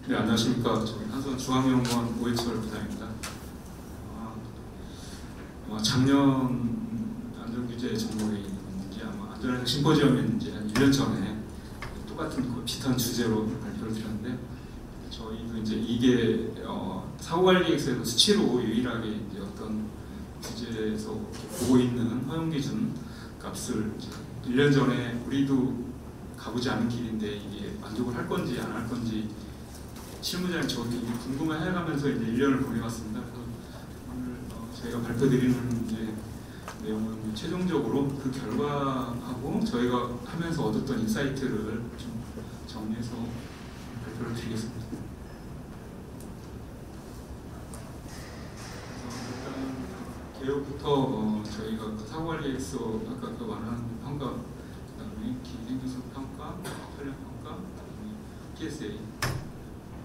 네, 안녕하십니까. 저는 한성중앙연구원 오해철 부장입니다. 작년 안전규제 정보회의인지 아마 안전한 심포지엄이었는지 한 1년 전에 똑같은 비슷한 주제로 발표를 드렸는데, 저희도 이제 이게 사고관리계획서에서 수치로 유일하게 이제 어떤 규제에서 보고 있는 허용기준 값을 이제 1년 전에 우리도 가보지 않은 길인데 이게 만족을 할 건지 안 할 건지 실무자님 저도 궁금해해가면서 이제 1년을 보내왔습니다. 그래서 오늘 저희가 발표드리는 이제 내용은 최종적으로 그 결과하고 저희가 하면서 얻었던 인사이트를 좀 정리해서 발표를 드리겠습니다. 일단 개요부터 저희가 사고관리계획서 아까 그 완화하는 평가, 그다음에 기생교섭 평가, 전략 평가, 그다음에 PSA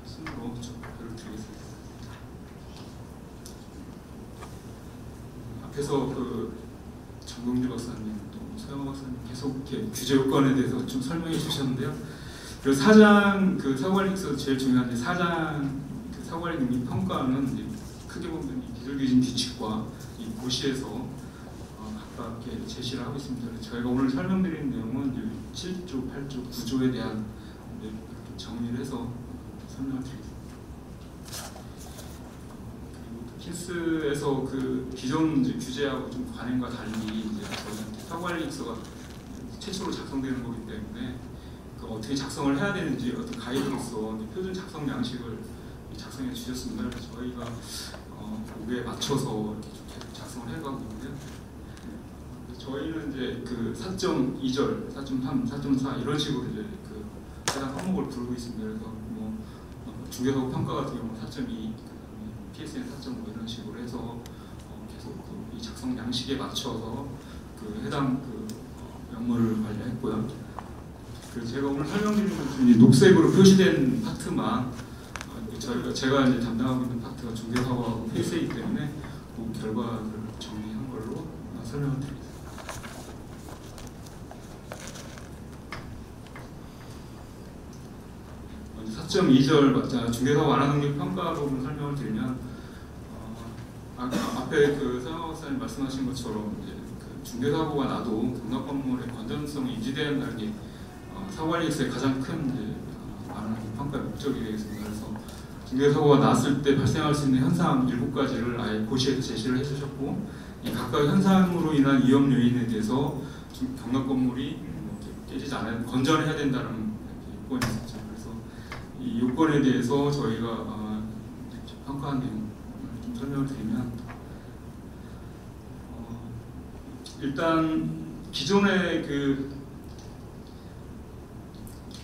순으로 좀 발표를 드리겠습니다. 앞에서 그 정동주 박사님 또 서영호 박사님 계속 이렇게 규제 요건에 대해서 좀 설명해 주셨는데요. 그리고 사장 그 사고관리계획서 제일 중요한 게 사장 그 사고관리 능력 평가는 이제 크게 보면 이 기술기준 규칙과 이 고시에서 각각 이렇게 제시를 하고 있습니다. 저희가 오늘 설명드리는 내용은 7조, 8조, 9조에 대한 정리를 해서 설명을 드리겠습니다. 그리고 킨스에서 그 기존 이제 규제하고 좀 관행과 달리 이제 저희한테 사고관리계획서가 최초로 작성되는 거기 때문에 그 어떻게 작성을 해야 되는지 어떤 가이드로서 표준 작성 양식을 작성해 주셨습니다. 그래서 저희가 그에 맞춰서 이렇게 작성을 해가고 있는데요. 저희는 이제 그 4.2절, 4.3, 4.4 이런 식으로 이제 그 해당 항목을 부르고 있습니다. 그래서 뭐 중개사고 평가 같은 경우는 4.2, PSN 4.5 이런 식으로 해서 계속 이 작성 양식에 맞춰서 그 해당 그 명물을 관리했고요. 그래서 제가 오늘 설명드리는 것은 녹색으로 표시된 파트만 제가 이제 담당하고 있는 파트가 중개사고하고 PSA이기 때문에 그 결과를 정리한 걸로 설명을 드리겠습니다. 먼저 4.2절 중개사고 완화능력 평가 부분 설명을 드리면 앞에 그 서영호 박사님 말씀하신 것처럼 이제 그 중개사고가 나도 경락 건물의 건전성이 유지된다는 게 사고관리계획서의 가장 큰 이제 완화능력 평가의 목적이 되겠습니다. 그래서 중개사고가 났을 때 발생할 수 있는 현상 7가지를 아예 고시에서 제시를 해주셨고, 이 각각 현상으로 인한 위험 요인에 대해서 경락 건물이 깨지지 않아야 건전해야 된다는 요건이 있었죠. 그래서 이 요건에 대해서 저희가 평가한 내용을 좀 설명을 드리면, 일단 기존의 그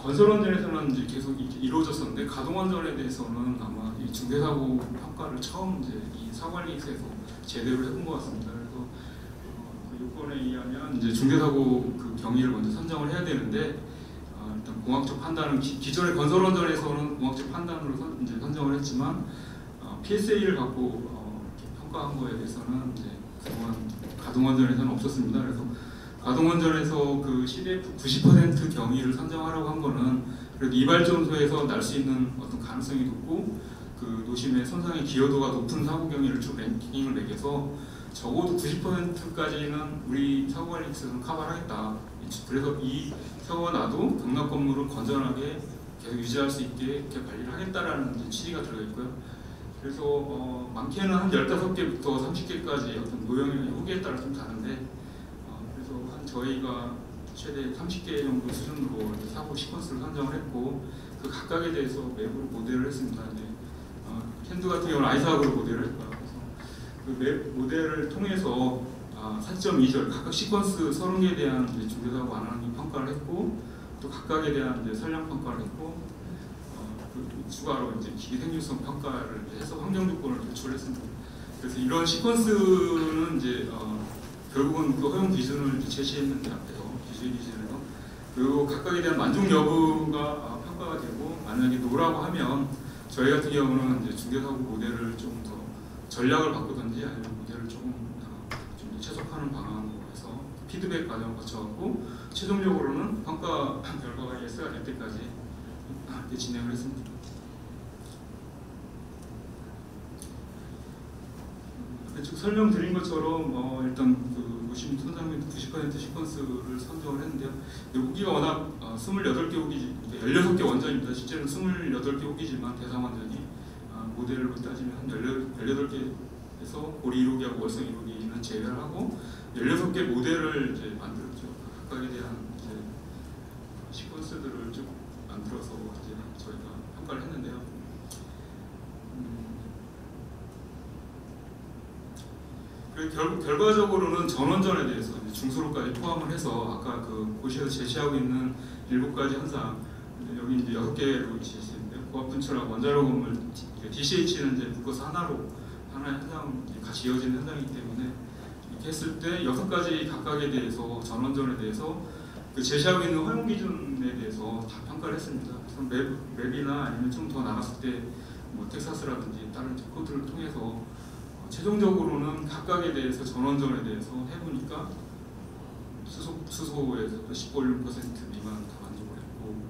건설원전에서는 이제 계속 이루어졌었는데 가동원전에 대해서는 아마 이 중개사고 평가를 처음 이제 이 사고관리계획서에서 제대로 해본 것 같습니다. 그래서 그 요건에 의하면 이제 중개사고 그 경위를 먼저 선정을 해야 되는데, 일단 공학적 판단은 기존의 건설원전에서는 공학적 판단으로 이제 선정을 했지만 PSA를 갖고 평가한 거에 대해서는 이제 그동안 가동원전에서는 없었습니다. 그래서 가동원전에서 그 CDF 90% 경위를 선정하라고 한 거는 그래도 이발전소에서 날 수 있는 어떤 가능성이 높고 그 노심의 손상의 기여도가 높은 사고 경위를 쭉 랭킹을 매겨서 적어도 90%까지는 우리 사고관리계획서는 커버를 하겠다. 그래서 이 사고가 나도 경락 건물을 건전하게 계속 유지할 수 있게 이렇게 관리를 하겠다라는 취지가 들어가 있고요. 그래서 많게는 한 15개부터 30개까지 어떤 모형의 후기에 따라 좀 다른데, 저희가 최대 30개 정도 수준으로 사고 시퀀스를 선정을 했고, 그 각각에 대해서 맵으로 모델을 했습니다. 캔두 같은 경우는 아이사학으로 모델을 했고요. 그래서 그 맵 모델을 통해서 4.2절 각각 시퀀스 30개에 대한 중개사고 완화능력 평가를 했고, 또 각각에 대한 이제 선량 평가를 했고, 그 추가로 이제 기기 생존성 평가를 해서 환경 조건을 도출했습니다. 그래서 이런 시퀀스는 이제 결국은 그 허용 기준을 제시했는데 앞에서 규제 기준에서, 그리고 각각에 대한 만족 여부가 평가가 되고, 만약에 노라고 하면 저희 같은 경우는 이제 중개사고 모델을 좀 더 전략을 바꾸든지 아니면 모델을 조금 좀 최적화하는 방안으로 해서 피드백 과정을 거쳐갖고 최종적으로는 평가 결과가 예스가 될 때까지 진행을 했습니다. 쭉 설명드린 것처럼 일단 그 무심 선장님 90% 시퀀스를 선정을 했는데요. 후기가 워낙 28개 후기, 16개 원전입니다. 실제로는 28개 후기지만 대상 원전이 모델로 따지면 한 18개에서 고리 1호기하고 월성 1호기는 제외를 하고 16개 모델을 이제 만들었죠. 각각에 대한 이제 시퀀스들을 쭉 만들어서 이제 저희가 평가를 했는데요. 결과적으로는 전원전에 대해서 중수로까지 포함을 해서 아까 그 고시에서 제시하고 있는 7가지 현상, 여기 이제 6개로 제시했는데요. 고압분출하고 원자로 건물 DCH는 이제 묶어서 하나의 현상 같이 이어지는 현상이기 때문에 이렇게 했을 때 6가지 각각에 대해서 전원전에 대해서 그 제시하고 있는 허용 기준에 대해서 다 평가를 했습니다. 그래서 맵이나 아니면 좀 더 나갔을 때 뭐 텍사스라든지 다른 코드를 통해서 최종적으로는 각각에 대해서 전원전에 대해서 해보니까 수소에서 10볼륨 % 미만 다 만족을 했고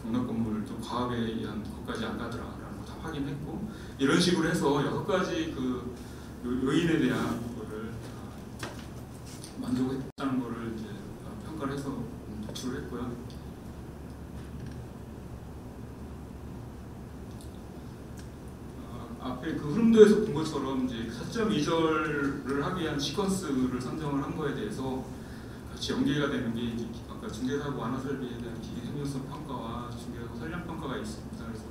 경락 건물 좀 과압에 의한 것까지 안 가더라라는 거 다 확인했고 이런 식으로 해서 6가지 그 요인에 대한 거를 만족했다는 거를 이제 평가를 해서 도출을 했고요. 앞에 그 흐름도에서 본 것처럼 이제 4.2절을 하기 위한 시퀀스를 선정을 한 거에 대해서 같이 연계가 되는 게 이제 아까 중개사고 완화 설비에 대한 기계 생존성 평가와 중개사고 선량 평가가 있습니다. 그래서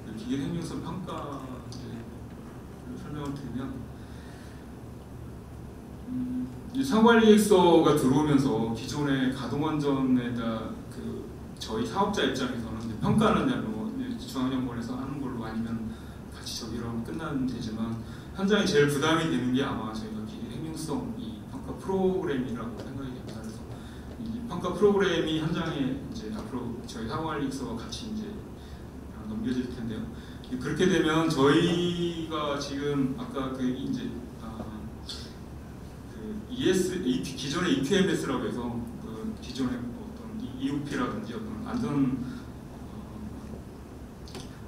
그 기계 생존성 평가 설명을 드리면 사후관리계획서가 들어오면서 기존의 가동원전에다 그 저희 사업자 입장에서는 이제 평가는 중앙연구원에서 하는 걸로 아니면 같이 저기로 하면 끝나면 되지만 현장에 제일 부담이 되는 게 아마 저희가 기계 생명성 이 평가 프로그램이라고 생각이 됩니다. 그래서 이 평가 프로그램이 현장에 이제 앞으로 저희 사후관리계획서와 같이 이제 넘겨질 텐데요. 그렇게 되면 저희가 지금 아까 그 이제 기존의 EQMS라고 해서 그 기존의 어떤 EUP라든지 어떤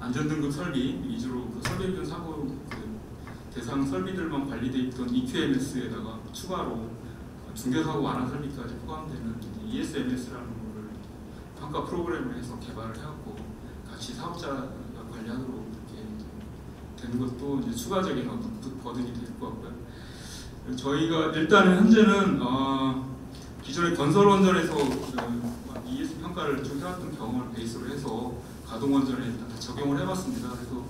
안전등급 설비 위주로 그 설비변 사고 그 대상 설비들만 관리되어 있던 EQMS에다가 추가로 중개사고 완화 설비까지 포함되는 ESMS라는 거를 평가 프로그램을 해서 개발을 해왔고 같이 사업자가 관리하도록 이렇게 되는 것도 이제 추가적인 어떤 버든이 될 것 같고요. 저희가 일단은 현재는 기존의 건설원전에서 그 ES 평가를 좀 해왔던 경험을 베이스로 해서 가동원전에 다 적용을 해봤습니다. 그래서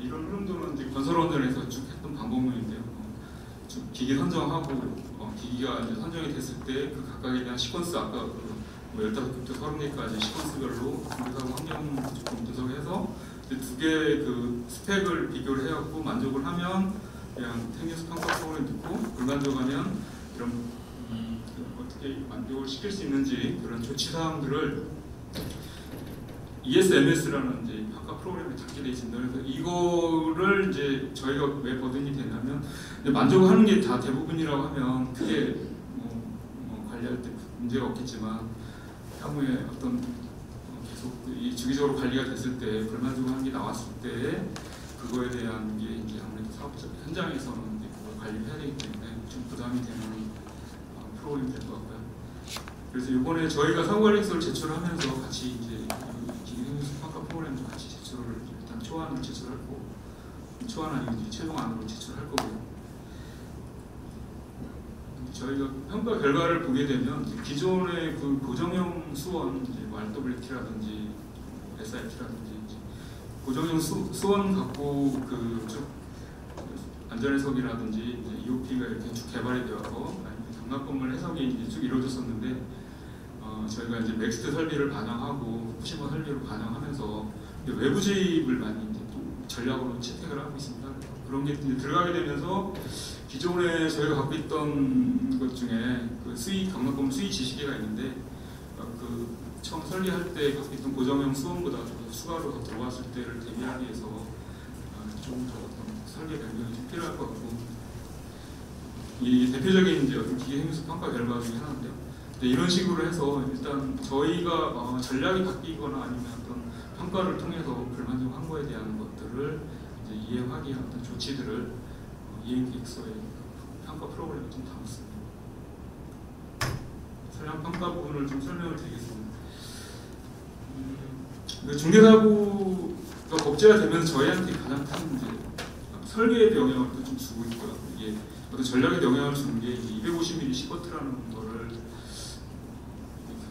이런 흐름들은 이제 건설원전에서 쭉 했던 방법론인데요. 기계 선정하고 기기가 이제 선정이 됐을 때 그 각각에 대한 시퀀스 아까 그 15개부터 30개까지 시퀀스별로 중개사고 환경 조건 분석해서 두 개의 그 스펙을 비교를 해갖고 만족을 하면 그냥 생존성 평가 프로그램 듣고 불만족하면 이런 어떻게 만족을 시킬 수 있는지 그런 조치 사항들을 ESMS라는 이제 평가 프로그램에 잡게 돼 있습니다. 그래서 이거를 이제 저희가 왜 버든이 되냐면 만족하는 게 다 대부분이라고 하면 크게 뭐 관리할 때 문제가 없겠지만 향후에 어떤 계속 이 주기적으로 관리가 됐을 때 불만족한 게 나왔을 때 그거에 대한 게 이제 아무래도 사업자 현장에서는 이제 그걸 관리를 해야 되기 때문에 좀 부담이 되는 프로그램이 될 것 같고요. 그래서 이번에 저희가 사후관리계획서를 제출하면서 같이 이제 기계생존성 평가 프로그램도 같이 제출을 일단 초안을 제출할 거고 초안 아니면 이제 최종안으로 제출할 거고요. 저희가 평가 결과를 보게 되면 기존의 그 고정형 수원, 이제 뭐 RWT라든지 SIT라든지 고정형 수원 갖고 그 쭉 안전해석이라든지 EOP가 이렇게 쭉 개발이 되어서 경락 건물 해석이 이제 쭉 이루어졌었는데 저희가 이제 맥스트 설비를 반영하고 푸시버 설비를 반영하면서 외부 지입을 많이 이제 또 전략으로 채택을 하고 있습니다. 그런 게 이제 들어가게 되면서 기존에 저희가 갖고 있던 것 중에 그 경락 건물 수위 지시계가 있는데 그 처음 설계할 때 갖고 있던 고정형 수원보다 좀 추가로 더 들어왔을 때를 대비하기 위해서 좀 더 어떤 설계 변경이 좀 필요할 것 같고 이 대표적인 이제 어떤 기계 생존성 평가 결과 중에 하나인데요. 네, 이런 식으로 해서 일단 저희가 전략이 바뀌거나 아니면 어떤 평가를 통해서 불만족한 거에 대한 것들을 이제 이행하기 위한 어떤 조치들을 이행계획서에 평가 프로그램에 좀 담았습니다. 설량 평가 부분을 좀 설명을 드리겠습니다. 중대사고가 법제화 되면서 저희한테 가장 큰 문제, 설계에 영향을 좀 주고 있고요. 이게 어떤 전략에 영향을 주는 게 250mm 시버트라는 거를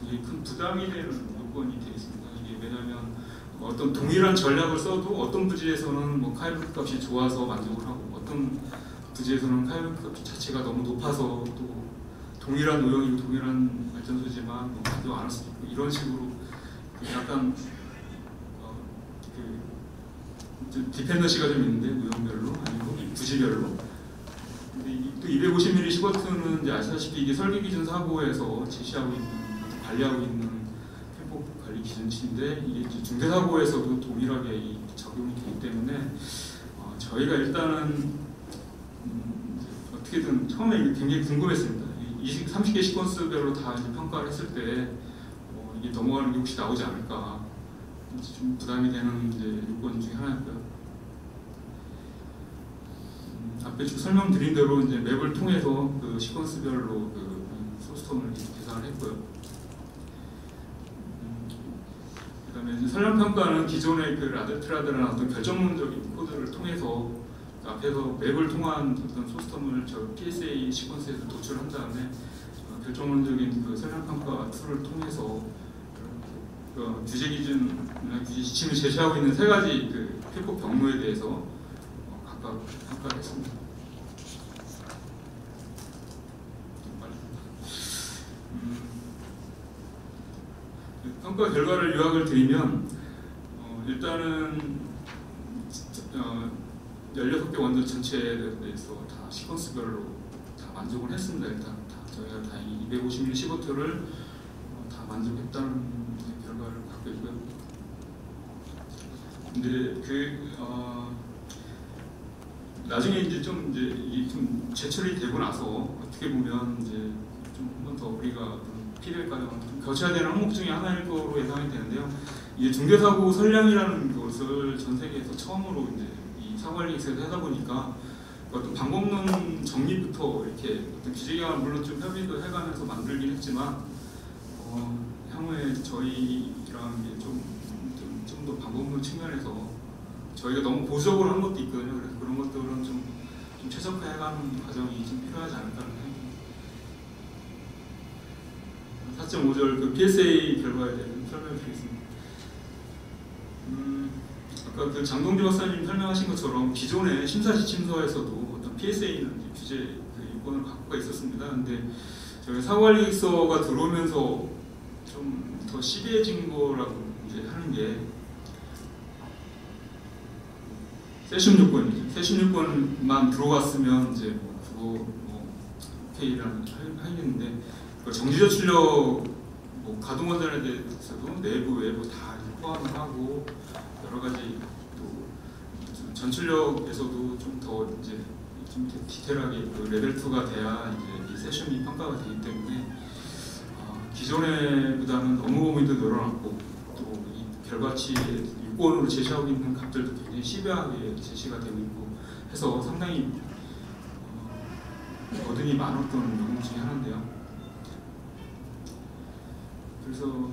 굉장히 큰 부담이 되는 요건이 되어 있습니다. 이게 왜냐하면 어떤 동일한 전략을 써도 어떤 부지에서는 뭐 카이브리크 값이 좋아서 만족을 하고 어떤 부지에서는 카이브리크 값 자체가 너무 높아서 또 동일한 노형이고 동일한 발전소지만 뭐 만족 안 할 수도 있고 이런 식으로 약간 디펜던시가 좀 있는데 노형별로 아니고 부지별로. 근데 또 250mm 시버트는 이제 아시다시피 이게 설계 기준 사고에서 제시하고 있는 관리하고 있는 회복 관리 기준치인데 이게 중대 사고에서도 동일하게 적용이 되기 때문에 저희가 일단은 어떻게든 처음에 굉장히 궁금했습니다. 30개 시퀀스별로 다 이제 평가를 했을 때 이게 넘어가는 게 혹시 나오지 않을까 좀 부담이 되는 이제 요건 중에 하나였고요. 앞에 쭉 설명드린 대로 이제 맵을 통해서 그 시퀀스별로 그 소스텀을 계산을 했고요. 그다음에 이제 설량 평가는 기존의 그 라데트라드라는 어떤 결정론적인 코드를 통해서 앞에서 맵을 통한 어떤 소스텀을 저 PSA 시퀀스에서 도출한 다음에 결정론적인 그 설량 평가 툴을 통해서 규제 기준이나 규제 지침을 제시하고 있는 세 가지 그 회복 경로에 대해서 각각 평가를 했습니다. 평가 결과를 요약을 드리면 일단은 16개 원전 전체에 대해서 다 시퀀스별로 다 만족을 했습니다. 일단 다 저희가 다행히 250mm 시버트를 다 만족했다는 결과를 갖고 있고요. 근데 나중에 이제 좀 제출이 되고 나서 어떻게 보면 이제 좀 한 번 더 우리가 필요에 따라 좀 거쳐야 되는 항목 중에 하나일 거로 예상이 되는데요. 이게 중대사고 선량이라는 것을 전 세계에서 처음으로 이제 이 사고관리에서 하다 보니까 어떤 방법론 정립부터 이렇게 어떤 규제기관 물론 좀 협의도 해가면서 만들긴 했지만 향후에 저희랑 좀 더 방법론 측면에서 저희가 너무 보수적으로 한 것도 있거든요. 그래서 그런 것들은 좀 최적화해가는 과정이 좀 필요하지 않을까 하는 생각입니다. 4.5절 그 PSA 결과에 대해 설명을 드리겠습니다. 아까 그 장동주 박사님 설명하신 것처럼 기존의 심사지침서에서도 어떤 PSA는 규제 그 요건을 갖고 있었습니다. 근데 저희 사고관리서가 들어오면서 좀 더 시비해진 거라고 이제 하는 게 세션 요건이죠. 세션 요건만 들어왔으면 이제 그거 오케이라는 하겠는데 정지저출력 가동 원전에 대해서도 내부 외부 다 포함을 하고 여러 가지 또 전출력에서도 좀 더 이제 좀 디테일하게 그 레벨 2가 돼야 이제 이 세션이 평가가 되기 때문에 기존에보다는 업무 범위도 늘어났고 또 이 결과치 요건으로 제시하고 있는 값들도 굉장히 시비하게 제시가 되고 있고 해서 상당히 거든이 많았던 영역 중에 하나인데요. 그래서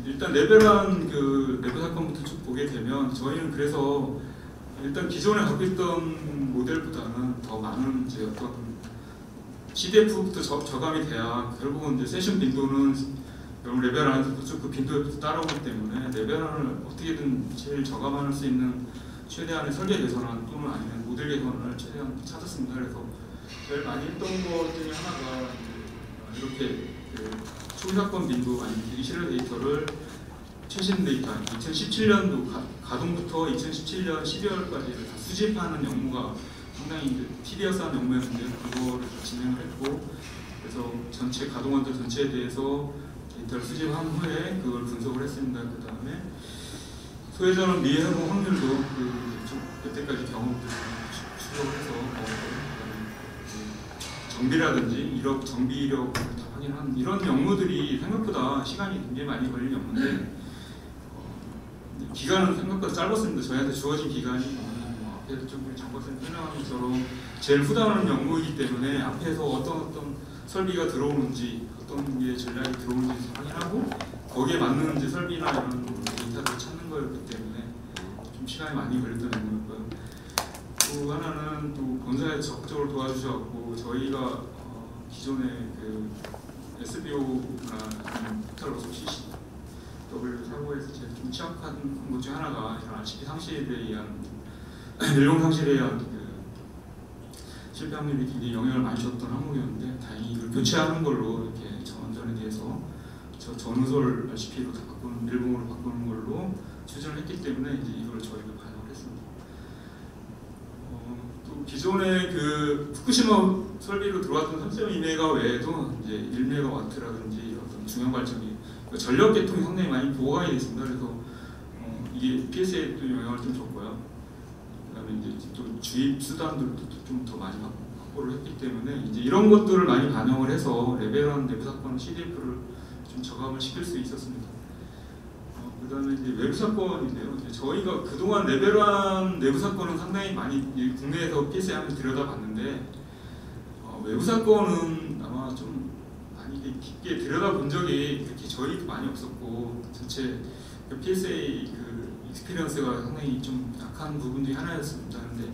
일단 레벨한 그 내부 사건부터 쭉 보게 되면 저희는 그래서 일단 기존에 갖고 있던 모델보다는 더 많은 이제 어떤 CDF부터 저감이 돼야 결국은 이제 세션 빈도는 여러분 레벨 안에서도 쭉 그 빈도에 따라오기 때문에 레벨 안을 어떻게든 제일 저감할 수 있는 최대한의 설계 개선안 또는 아니면 모델 개선을 최대한 찾았습니다. 그래서 제일 많이 했던 것 중에 하나가 이렇게 그 초기 사건 빈도 아니면 대기 실내 데이터를 최신 데이터 2017년도 가동부터 2017년 12월까지를 다 수집하는 업무가 상당히 이제 TDS한 업무였는데 그거를 진행을 했고 그래서 전체 가동 원전 전체에 대해서 데이터를 수집한 후에 그걸 분석을 했습니다. 그 다음에 소외전원 미해공 확률도 그때까지 경험들 추적을 해서 정비라든지 정비 이력을 다 확인한 이런 업무들이 생각보다 시간이 굉장히 많이 걸리는 업무인데 기간은 생각보다 짧았습니다. 저희한테 주어진 기간이 앞에서 좀 우리 정박사님 설명한 것처럼 제일 후단하는 업무이기 때문에 앞에서 어떤 설비가 들어오는지 어떤 게 전략이 들어오는지 확인하고 거기에 맞는 이제 설비나 이런 데이터를 찾는 거였기 때문에 좀 시간이 많이 걸렸던 업무였고요. 또 하나는 또 본사에서 적극적으로 도와주셔서 저희가 기존의 그 SBO나 포털 로서 CCW 사고에서 제가 좀 취약한 것 중 하나가 이런 RCP 상실에 의한 연령 상실에 의한 그 실패 확률이 굉장히 영향을 많이 줬던 항목이었는데 다행히 이걸 교체하는 걸로 이렇게 전원전에 대해서 전우솔 RCP로 다 바꾸는 밀봉으로 바꾸는 걸로 추진을 했기 때문에 이제 이걸 저희가 반영을 했습니다. 또 기존의 그 후쿠시마 설비로 들어왔던 3.2메가 외에도 이제 1메가와트라든지 어떤 중형 발전기 전력 계통이 상당히 많이 보호가 되어 있습니다. 그래서 이게 PS에도 영향을 좀 줬고요. 그다음에 이제 또 주입 수단들도 좀 더 많이 확보를 했기 때문에 이제 이런 것들을 많이 반영을 해서 레벨한 내부 사건 CDF를 좀 저감을 시킬 수 있었습니다. 그다음에 이제 외부 사건인데요. 이제 저희가 그동안 레벨한 내부 사건은 상당히 많이 국내에서 PS에 한번 들여다봤는데 외부 사건은 아마 좀 많이 깊게 들여다본 적이 그렇게 저희도 많이 없었고 전체 그 PSA 그 익스피리언스가 상당히 좀 약한 부분 중에 하나였습니다. 근데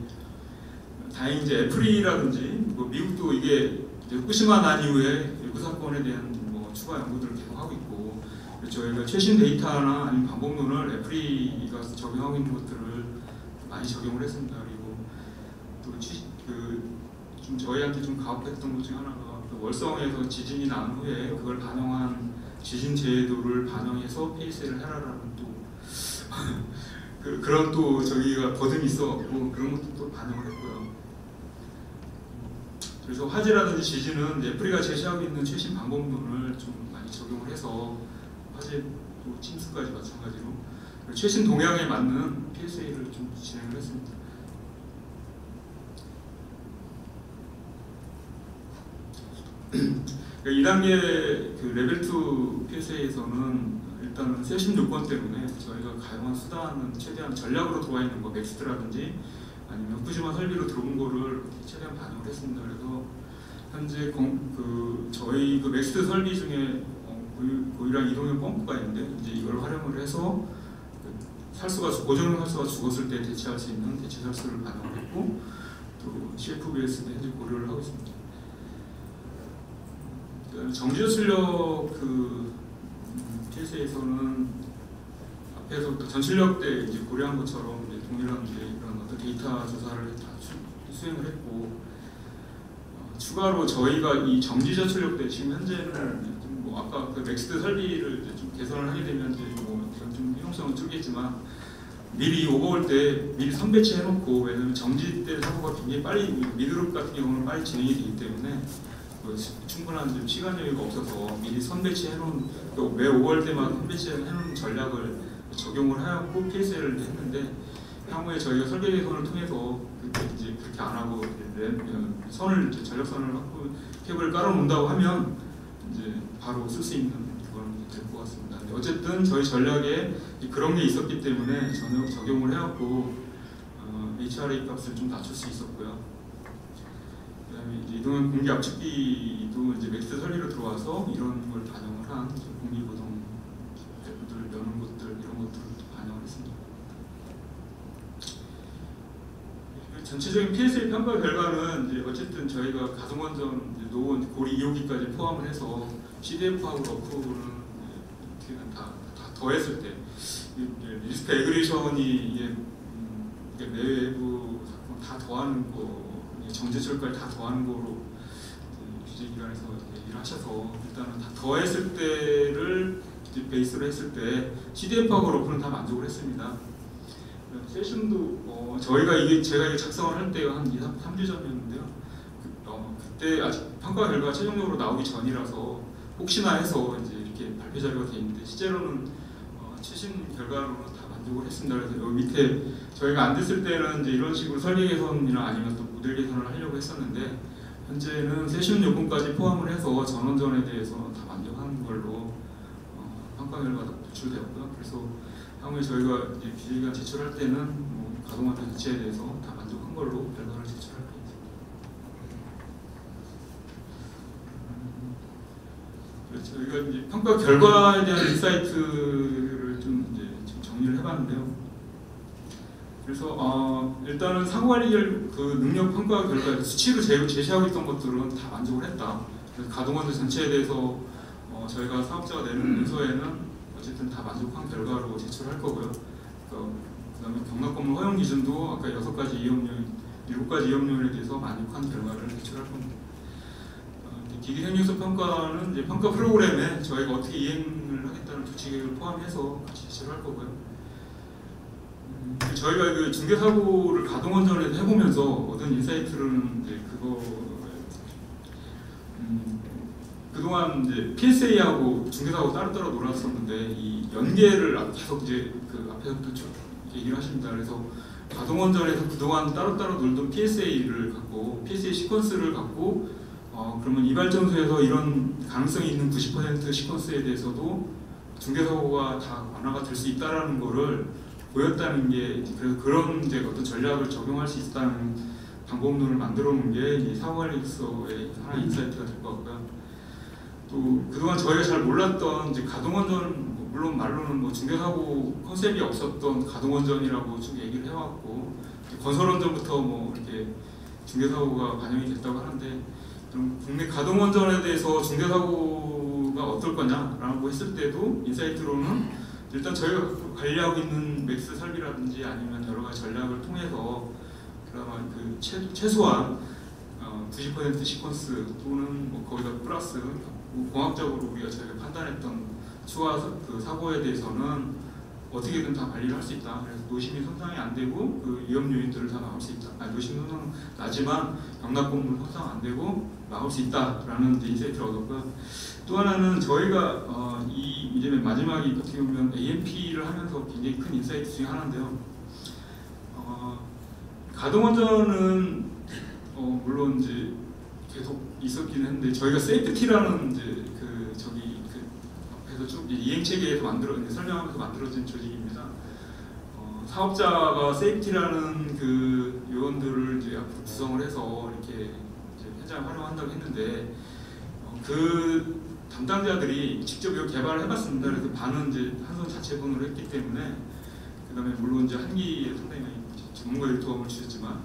다행히 이제 애플이라든지 뭐 미국도 이게 후쿠시마 난 이후에 외부 사건에 대한 뭐 추가 연구들을 계속 하고 있고 저희가 최신 데이터나 아니면 방법론을 애플이가 적용하고 있는 것들을 많이 적용을 했습니다. 그리고 또 좀 저희한테 좀 가혹했던 것 중에 하나가 그 월성에서 지진이 난 후에 그걸 반영한 지진 제도를 반영해서 PSA를 해라라는 또 그런 또 저희가 버듬이 있어갖고 그런 것도 또 반영을 했고요. 그래서 화재라든지 지진은 애플이가 제시하고 있는 최신 방법론을 좀 많이 적용을 해서 화재 또 침수까지 마찬가지로 최신 동향에 맞는 PSA를 좀 진행을 했습니다. 2단계 그 레벨 2 PSA에서는 일단은 세심 요건 때문에 저희가 가용한 수단은 최대한 전략으로 들어와 있는 거 맥스트라든지 아니면 후쿠시마 설비로 들어온 거를 최대한 반영을 했습니다. 그래서 현재 저희 그 맥스트 설비 중에 고유랑 이동형 펌프가 있는데 이제 이걸 활용을 해서 고정형 살수가 죽었을 때 대체할 수 있는 대체 살수를 반영을 했고 또 CFBS도 현재 고려를 하고 있습니다. 정지저출력 그 PSA에서는 앞에서 전출력 때 이제 고려한 것처럼 이제 동일한 이런 어떤 데이터 조사를 다 수행을 했고 추가로 저희가 이 정지저출력 때 지금 현재는 뭐 아까 그 맥스트 설비를 이제 좀 개선을 하게 되면 이제 뭐 이건 좀 효용성은 줄겠지만 미리 오버올 때 미리 선배치 해놓고 왜냐면 정지 때 사고가 굉장히 빨리 미드룹 같은 경우는 빨리 진행이 되기 때문에 충분한 좀 시간 여유가 없어서 미리 선배치 해놓은 또 매 5월 때마다 선배치 해놓은 전략을 적용을 하였고 PSA를 했는데 향후에 저희가 설계 개선을 통해서 이제 그렇게 안 하고 선을 전력선을 확보 케이블을 깔아놓는다고 하면 이제 바로 쓸 수 있는 그건 될 것 같습니다. 근데 어쨌든 저희 전략에 그런 게 있었기 때문에 적용을 해왔고 HRA 값을 좀 낮출 수 있었고요. 그다음에 이제 이동형 공기 압축기도 이제 맥스 설비로 들어와서 이런 걸 반영을 한 공기 고동 밸브들 여는 것들 이런 것들을 반영을 했습니다. 전체적인 PSA 평가 결과는 이제 어쨌든 저희가 가동원전 노원 고리 2호기까지 포함을 해서 CDF하고 러프는 다 더했을 때 리스크 에그레이션이 이게 내부 사건 다 더하는 거 정제철까지 다 더하는 거로 규제기관에서 얘기를 하셔서 일단은 다 더했을 때를 베이스로 했을 때 CDF하고 러프는 다 만족을 했습니다. 세션도 저희가 제가 작성을 할 때가 한 3주 전이었는데요. 그때 아직 평가 결과가 최종적으로 나오기 전이라서 혹시나 해서 이제 이렇게 발표 자료가 돼 있는데 실제로는 최신 결과로는 다 만족을 했습니다. 그래서 여기 밑에 저희가 안 됐을 때는 이제 이런 식으로 설계 개선이나 아니면 또 모델 개선을 하려고 했었는데 현재는 세션 요금까지 포함을 해서 전원전에 대해서 다 만족하는 걸로 평가 결과가 도출되었고요. 그래서 향후에 저희가 이제 비대위가 제출할 때는 가동원전 자체에 대해서 다 만족한 걸로 결과를 제출할 거예요. 저희가 이제 평가 결과에 대한 인사이트를 좀 이제 정리를 해봤는데요. 그래서 일단은 상호관리 그 능력 평가 결과 수치로 제시하고 있던 것들은 다 만족을 했다. 그래서 가동원전 전체에 대해서 저희가 사업자가 내는 문서에는 어쨌든 다 만족한 결과로 제출할 거고요. 그다음에 경락건물 허용 기준도 아까 6가지 이용요인, 7가지 이용요인에 대해서 만족한 결과를 제출할 겁니다. 기기 생명성 평가는 이제 평가 프로그램에 저희가 어떻게 이행을 하겠다는 조치 계획을 포함해서 같이 제출할 거고요. 저희가 그 중개사고를 가동원전에서 해보면서 얻은 인사이트는 이제 그동안 이제 PSA하고 중개사하고 따로따로 놀았었는데 이 연계를 계속 이제 그 앞에서부터 쭉 얘기를 하십니다. 그래서 가동원전에서 그동안 따로따로 놀던 PSA를 갖고 PSA 시퀀스를 갖고 그러면 이발전소에서 이런 가능성이 있는 90% 시퀀스에 대해서도 중개사고가 다 완화가 될 수 있다라는 거를 보였다는 게, 그래서 그런 이제 어떤 전략을 적용할 수 있다는 방법론을 만들어 놓은 게 이 사고관리서의 하나의 인사이트가 될 것 같고요. 또 그동안 저희가 잘 몰랐던 이제 가동원전, 물론 말로는 중개사고 컨셉이 없었던 가동원전이라고 쭉 얘기를 해왔고, 건설원전부터 이렇게 중개사고가 반영이 됐다고 하는데, 좀 국내 가동원전에 대해서 중개사고가 어떨 거냐라고 했을 때도 인사이트로는 일단 저희가 관리하고 있는 맥스 설비라든지 아니면 여러 가지 전략을 통해서 그나마 그 최소한 90% 시퀀스 또는 거기다 플러스 공학적으로 우리가 저희가 판단했던 추가 그 사고에 대해서는 어떻게든 다 관리를 할 수 있다. 그래서 노심이 손상이 안 되고 그 위험 요인들을 다 막을 수 있다. 노심 손상 나지만 경락건물 손상 안 되고 막을 수 있다라는 인사이트를 얻었고요. 또 하나는 저희가 이제 마지막에 어떻게 보면 AMP를 하면서 굉장히 큰 인사이트 중에 하나인데요. 가동원전은 물론 이제 계속 있었긴 했는데 저희가 세이프티라는 이제 앞에서 쭉 이행 체계에서 설명하면서 만들어진 조직입니다. 사업자가 세이프티라는 그 요원들을 이제 앞으로 구성을 해서 이렇게 이제 현장을 활용한다고 했는데 그 담당자들이 직접 이거 개발을 해봤습니다. 그래서 반은 이제 한손 자체분으로 했기 때문에 그다음에 물론 이제 한기에 상당히 전문가의 도움을 주셨지만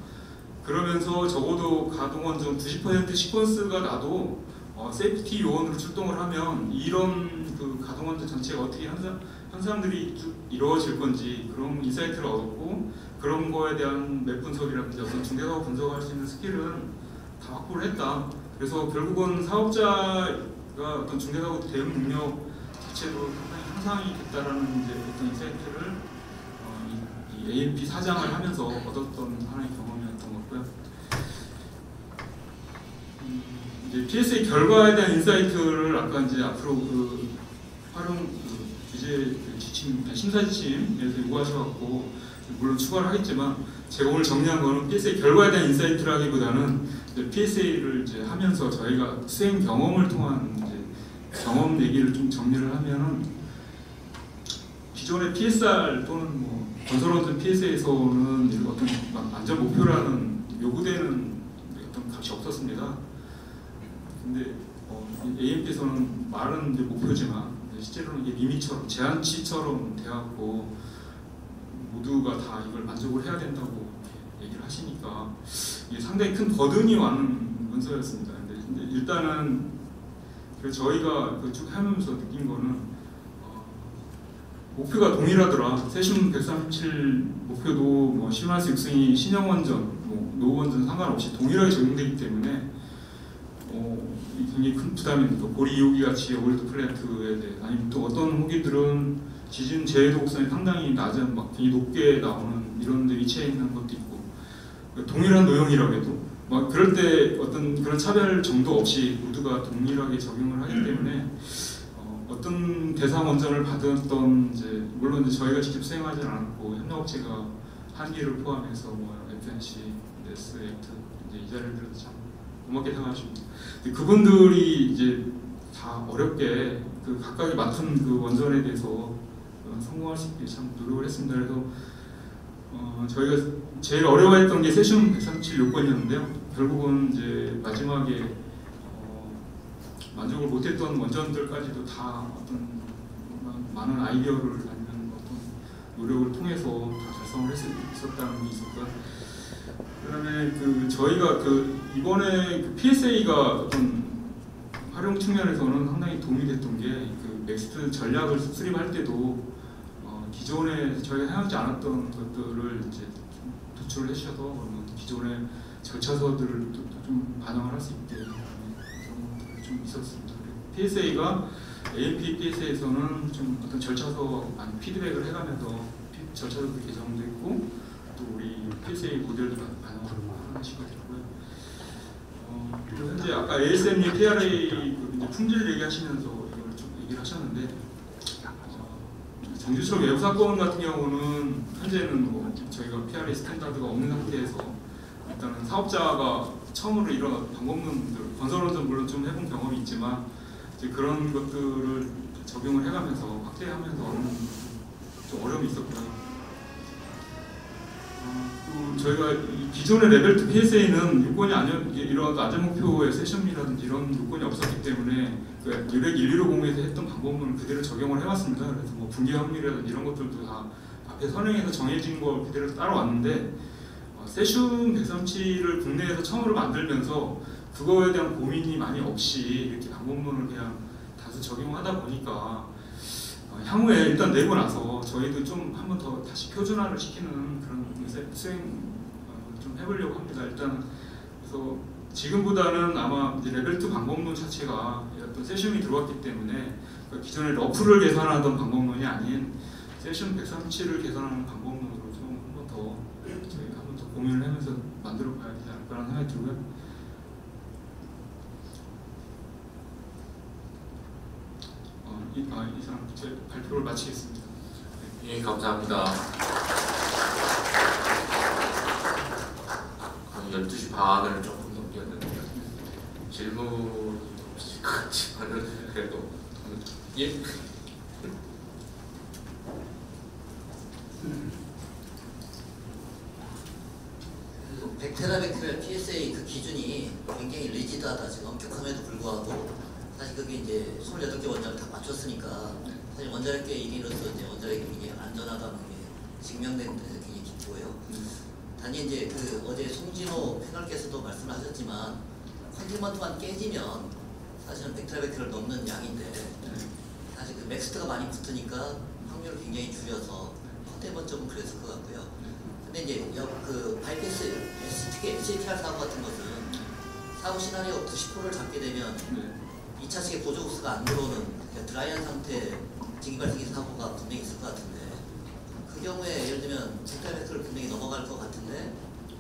그러면서 적어도 가동원전 90% 시퀀스가 나도 세이프티 요원으로 출동을 하면 이런 그 가동원전 전체가 어떻게 현상들이 쭉 이루어질 건지 그런 인사이트를 얻었고 그런 거에 대한 맵 분석이라든지 어떤 중개사고 분석할 수 있는 스킬은 다 확보를 했다. 그래서 결국은 사업자가 어떤 중개사고 대응 능력 자체도 상당히 향상이 됐다라는 이제 어떤 인사이트를 이 AMP 사장을 하면서 얻었던 하나의 경험이었던 것 같고요. 이제 PSA 결과에 대한 인사이트를 아까 이제 앞으로 그 활용 규제 지침 심사 지침에서 요구하셔갖고 물론 추가를 하겠지만 제가 오늘 정리한 거는 PSA 결과에 대한 인사이트라기보다는 PSA를 이제 하면서 저희가 수행 경험을 통한 이제 경험 얘기를 좀 정리를 하면은 기존의 PSR 또는 건설원전 PSA에서는 어떤 안전 목표라는 요구되는 어떤 값이 없었습니다. 근데 AMP에서는 말은 이제 목표지만 실제로는 이게 리미처럼 제한치처럼 돼갖고 모두가 다 이걸 만족을 해야 된다고 얘기를 하시니까 이게 상당히 큰 버든이 와는 문서였습니다. 근데 일단은 저희가 쭉 하면서 느낀 거는 목표가 동일하더라. 세슘 137 목표도 실마스 육승이 신형원전, 노후원전 상관없이 동일하게 적용되기 때문에 굉장히 큰 부담이 있고 고리 2호기 같이 올드 플랜트에 대해 아니면 또 어떤 호기들은 지진 재해도 곡선이 상당히 낮은 굉장히 높게 나오는 이런 데 위치해 있는 것도 있고 동일한 노형이라고 해도 그럴 때 어떤 그런 차별 정도 없이 모두가 동일하게 적용을 하기 때문에 어떤 대상 원전을 받았던 이제 물론 이제 저희가 직접 수행하지는 않았고 협력업체가 한기를 포함해서 FNC, 네스, 액트 이제 이 자리를 들어서 참 고맙게 생각하십니다. 그분들이 이제 다 어렵게 그 각각이 맡은 그 원전에 대해서 성공할 수 있게 참 노력을 했습니다. 그래서 저희가 제일 어려워했던 게 세슘 137 요건이었는데요. 결국은 이제 마지막에 만족을 못했던 원전들까지도 다 어떤 많은 아이디어를 아니면 어떤 노력을 통해서 다 달성을 할 수 있었다는 게 있었고요. 그다음에 그 저희가 그 이번에 그 PSA가 어떤 활용 측면에서는 상당히 도움이 됐던 게 그 넥스트 전략을 수립할 때도 기존에 저희가 해오지 않았던 것들을 이제 좀 도출을 해주셔서 그러면 기존의 절차서들을 좀 반영을 할 수 있게 그런 것들이 좀 있었습니다. PSA가 AMP PSA에서는 좀 어떤 절차서 많이 피드백을 해가면서 절차서도 개정됐고 또 우리 PSA 모델도 반영을 하시더라고요. 그리고 현재 아까 ASM님 PRA 이제 품질 얘기하시면서 이걸 좀 얘기를 하셨는데 정주철 외부 사건 같은 경우는 현재는 뭐 저희가 PRA 스탠다드가 없는 상태에서 일단은 사업자가 처음으로 이런 방법론들 건설원전 물론 좀 해본 경험이 있지만 이제 그런 것들을 적용을 해가면서 확대하면서 좀 어려움이 있었고요. 또 저희가 기존의 레벨 2 PSA는 요건이 이런 안전목표의 세션이라든지 이런 요건이 없었기 때문에 그 유렉 1150에서 했던 방법론을 그대로 적용을 해왔습니다. 그래서 뭐 분기 확률이라든지 이런 것들도 다 앞에 선행해서 정해진 걸 그대로 따라왔는데 세슘 137을 국내에서 처음으로 만들면서 그거에 대한 고민이 많이 없이 이렇게 방법론을 그냥 다수 적용하다 보니까 향후에 일단 내고 나서 저희도 좀 한번 더 다시 표준화를 시키는 그런 수행 좀 해보려고 합니다. 일단 그래서 지금보다는 아마 이제 레벨 2 방법론 자체가 어떤 세슘이 들어왔기 때문에 기존에 러프를 계산하던 방법론이 아닌 세슘 137을 계산하는 방법론으로 좀 한번 더 저희가 한번 더 고민을 하면서 만들어 봐야 되지 않을까라는 생각이 들고요. 이상 제 발표를 마치겠습니다. 예, 감사합니다. 12시 반을 조금 넘겼는데 질문 없이 같지만은 그래도 예. 그 100테라베크럴 PSA 그 기준이 굉장히 리지드하다, 지금 엄격함에도 불구하고 사실 그게 이제 28개 원전을 다 맞췄으니까 사실 원자력계 1위로서 이제 원자력이 굉장히 안전하다는 게 증명된 데 굉장히 기쁘고요. 단지 이제 그 어제 송진호 패널께서도 말씀을 하셨지만 컨테인먼트만 깨지면 사실은 100테라베크를 넘는 양인데 사실 그 맥스트가 많이 붙으니까 확률을 굉장히 줄여서 컨테인먼트는 그랬을 것 같고요. 근데 이제 그 바이패스 STR 사고 같은 것은 사고 시나리오 90%를 잡게 되면 2차 측에 보조국수가 안 들어오는 드라이한 상태 증기발생기 사고가 분명히 있을 것 같은데 그 경우에 예를 들면 100테라베크를 분명히 넘어갈 것 같은데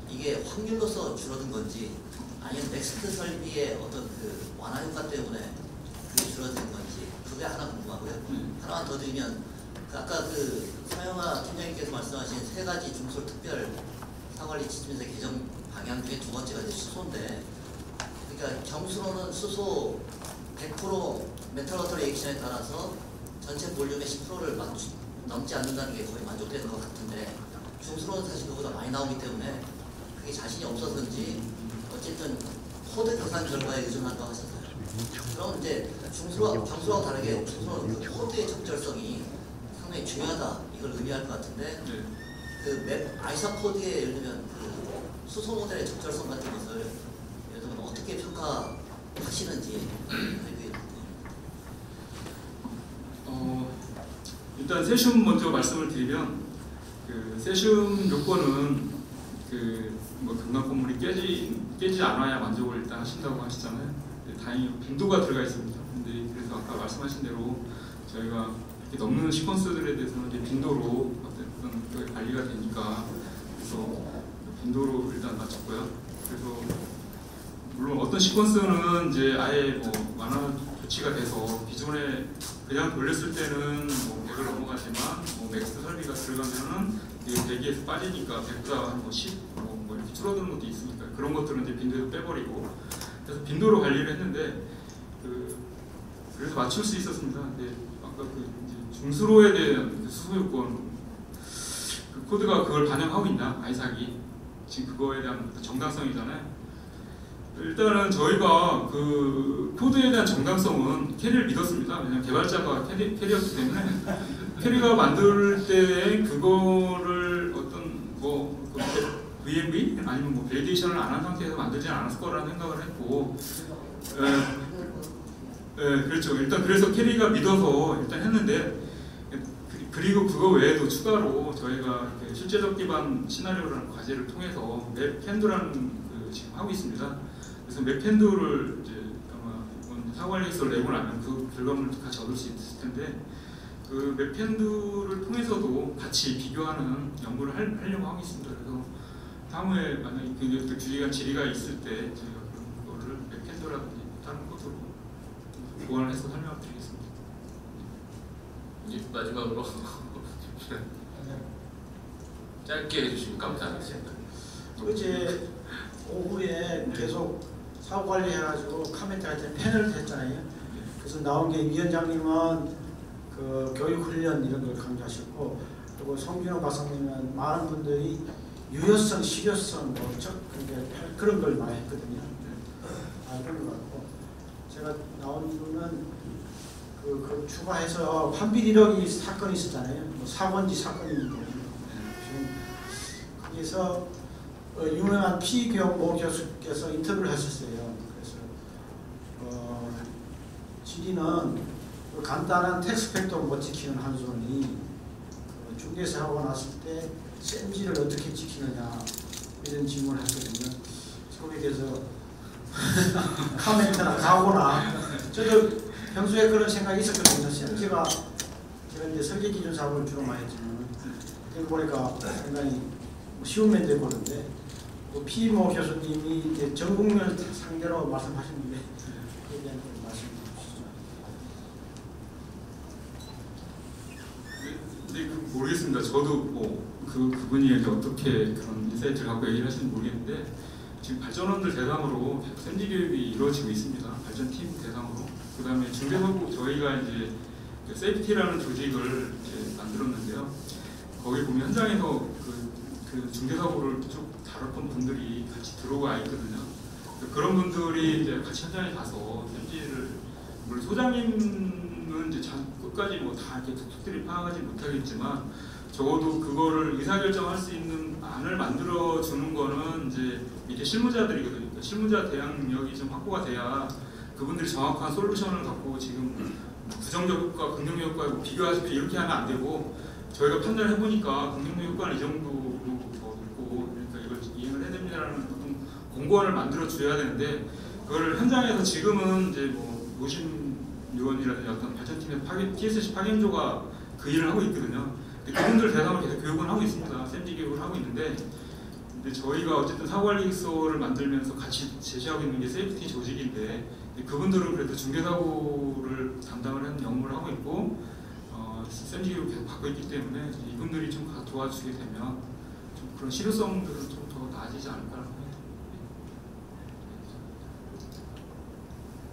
이게 확률로서 줄어든 건지 아니면 넥스트 설비의 어떤 그 완화 효과 때문에 그게 줄어든 건지 그게 하나 궁금하고요. 하나만 더 드리면 아까 그 서영아 팀장님께서 말씀하신 3가지 중소를 특별 사관리 지침에서 개정 방향 중에 두 번째가 이제 수소인데 그러니까 경수로는 수소 100% 메탈워터 리액션에 따라서 전체 볼륨의 10%를 넘지 않는다는 게 거의 만족되는 것 같은데 중수로는 사실 그보다 많이 나오기 때문에 그게 자신이 없어서인지 어쨌든 코드 계산 결과에 의존한다고 하셨어요. 그럼 이제 경수로하고 다르게 중수로는 그 코드의 적절성이 상당히 중요하다 이걸 의미할 것 같은데 그 아이사 코드에 예를 들면 그 수소 모델의 적절성 같은 것을 예를 들면 어떻게 평가하시는지 일단 세슘 먼저 말씀을 드리면 그 세슘 요건은 그 뭐 금강 건물이 깨지지 않아야 만족을 일단 하신다고 하시잖아요. 다행히 빈도가 들어가 있습니다. 근데 그래서 아까 말씀하신 대로 저희가 이렇게 넘는 시퀀스들에 대해서는 이제 빈도로 어떤 관리가 되니까 그래서 빈도로 일단 맞췄고요. 그래서 물론 어떤 시퀀스는 이제 아예 뭐 완화 조치가 돼서 기존에 그냥 돌렸을 때는 뭐 100을 넘어가지만 뭐 맥스 설비가 들어가면은 100에서 빠지니까 100보다 한 10 뭐 이렇게 줄어드는 것도 있으니까 그런 것들은 이제 빈도에서 빼버리고 그래서 빈도로 관리를 했는데 그래서 맞출 수 있었습니다. 근데 아까 이제 중수로에 대한 수수 요건 코드가 그걸 반영하고 있나 아이삭이 지금 그거에 대한 정당성이잖아요. 일단은 저희가 그 코드에 대한 정당성은 캐리를 믿었습니다. 왜냐면 개발자가 캐리였기 때문에 캐리가 만들 때 그거를 어떤 VMV 아니면 밸리데이션을 안 한 상태에서 만들지는 않았을 거라는 생각을 했고, 그렇죠. 일단 그래서 캐리가 믿어서 일단 했는데, 그리고 그거 외에도 추가로 저희가 실제적 기반 시나리오라는 과제를 통해서 맵펜두라는 지금 하고 있습니다. 그래서 맵펜두를 이제 아마 이번 사관리에서 내고 나면 그 결과물을 같이 얻을 수 있을 텐데, 그 맵펜두를 통해서도 같이 비교하는 연구를 하려고 하고 있습니다. 그래서 다음에 만약에 그 주의가 질의가 있을 때 저희가 그런 거를 맵펜두라든지 다른 것으로 보완을 해서 설명을 드리겠습니다. 이제 마지막으로 짧게 해주시면 감사하겠습니다. 어제 오후에 계속 사후 관리해가지고 카멘트한테 패널을 했잖아요. 그래서 나온 게 위원장님은 그 교육 훈련 이런 걸 강조하셨고, 그리고 송준호 박사님은 많은 분들이 유효성, 실효성 그런 걸 많이 했거든요. 그런 것 같고, 제가 나온 이유는 그 추가해서 환빌 1억이 사건이 있었잖아요. 뭐 사건지 사건인데 거기서 유명한 피경모 교수께서 인터뷰를 하셨어요. 그래서 질의는 간단한 텍스트 팩터 못 지키는 한손이 중개사하고 났을 때 셈지를 어떻게 지키느냐 이런 질문을 했거든요. 거기에 대해서 카멘트나 각오나 저도 평소에 그런 생각이 있었거든요. 셈지가 제가 이제 설계 기준 사업을 주로 많이 했지만 여기 보니까 상당히 쉬운 면도 있고 그런데 피모 교수님이 이제 전 국민을 상대로 말씀하셨는데 그에 대한 말씀 주시죠. 네, 모르겠습니다. 저도 그분이 이제 어떻게 그런 인사이트를 갖고 얘기를 하시는지 모르겠는데, 지금 발전원들 대상으로 샘지 교육이 이루어지고 있습니다. 발전팀 대상으로. 그 다음에 중개사고 저희가 이제 세이프티라는 조직을 이제 만들었는데요. 거기 보면 현장에서 그 중개사고를 쭉 다뤘던 분들이 같이 들어와 있거든요. 그런 분들이 이제 같이 현장에 가서 샘지를, 물론 소장님은 이제 끝까지 뭐 다 이렇게 툭툭들이 파악하지 못하겠지만, 적어도 그거를 의사결정할 수 있는 안을 만들어 주는 거는 이제 밑에 실무자들이거든요. 그러니까 실무자 대항력이 좀 확보가 돼야 그분들이 정확한 솔루션을 갖고 지금 부정적 효과, 긍정적 효과 비교하십시오 이렇게 하면 안 되고, 저희가 판단을 해보니까 긍정적 효과는 이 정도로 더 있고, 그러니까 이걸 이행을 해야 됩니다라는 어떤 공고안을 만들어 줘야 되는데, 그걸 현장에서 지금은 이제 뭐 노심 요원이라든지 어떤 발전팀의 TSC 파견조가 그 일을 하고 있거든요. 근데 그분들 대상으로 계속 교육을 하고 있습니다. 샘지 교육을 하고 있는데, 근데 저희가 어쨌든 사고관리소를 만들면서 같이 제시하고 있는 게 세이프티 조직인데, 그분들은 그래도 중개사고를 담당을 하는 업무를 하고 있고, 샘지 교육을 계속 받고 있기 때문에 이분들이 좀 도와주게 되면 좀 그런 실효성들은 좀 더 나아지지 않을까라는 생각이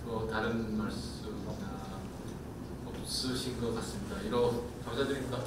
듭니다. 다른 말씀 없으신 것 같습니다. 감사드립니다.